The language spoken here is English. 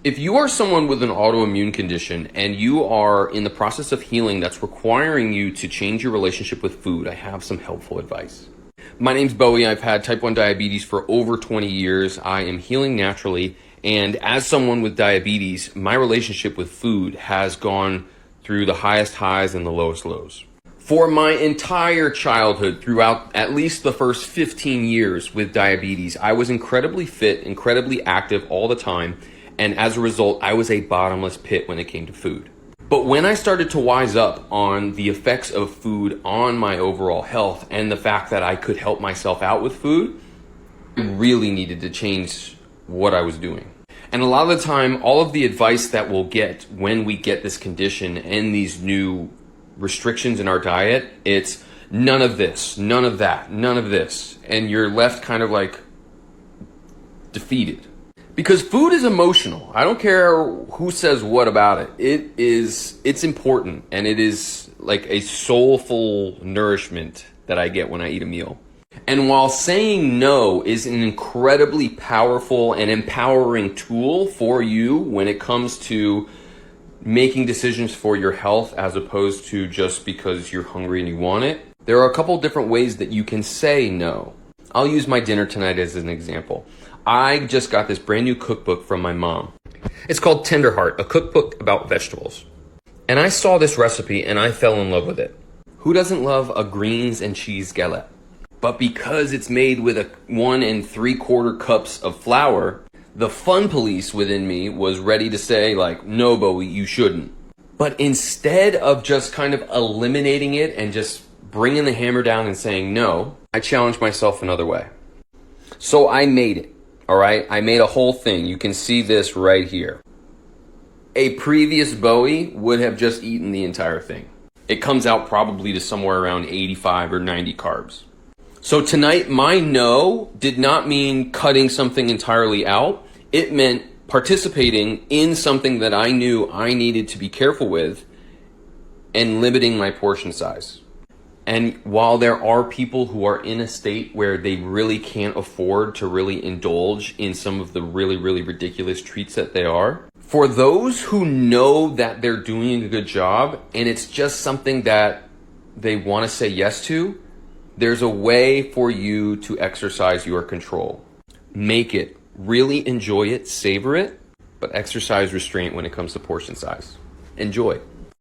If you are someone with an autoimmune condition and you are in the process of healing that's requiring you to change your relationship with food, I have some helpful advice. My name's Bowie. I've had type 1 diabetes for over 20 years. I am healing naturally. And as someone with diabetes, my relationship with food has gone through the highest highs and the lowest lows. For my entire childhood, throughout at least the first 15 years with diabetes, I was incredibly fit, incredibly active all the time. And as a result, I was a bottomless pit when it came to food. But when I started to wise up on the effects of food on my overall health and the fact that I could help myself out with food, I really needed to change what I was doing. And a lot of the time, all of the advice that we'll get when we get this condition and these new restrictions in our diet, it's none of this, none of that, none of this. And you're left kind of like defeated. Because food is emotional. I don't care who says what about it. It's important, and it is like a soulful nourishment that I get when I eat a meal. And while saying no is an incredibly powerful and empowering tool for you when it comes to making decisions for your health as opposed to just because you're hungry and you want it, there are a couple different ways that you can say no. I'll use my dinner tonight as an example. I just got this brand new cookbook from my mom. It's called Tender Heart, a cookbook about vegetables. And I saw this recipe and I fell in love with it. Who doesn't love a greens and cheese galette? But because it's made with a 1 3/4 cups of flour, the fun police within me was ready to say like, no, Bowie, you shouldn't. But instead of just kind of eliminating it and just bringing the hammer down and saying no, I challenged myself another way. So I made it. All right, I made a whole thing. You can see this right here. A previous Bowie would have just eaten the entire thing. It comes out probably to somewhere around 85 or 90 carbs. So tonight, my no did not mean cutting something entirely out. It meant participating in something that I knew I needed to be careful with and limiting my portion size. And while there are people who are in a state where they really can't afford to really indulge in some of the really, really ridiculous treats that they are, for those who know that they're doing a good job and it's just something that they want to say yes to, there's a way for you to exercise your control. Make it, really enjoy it, savor it, but exercise restraint when it comes to portion size. Enjoy.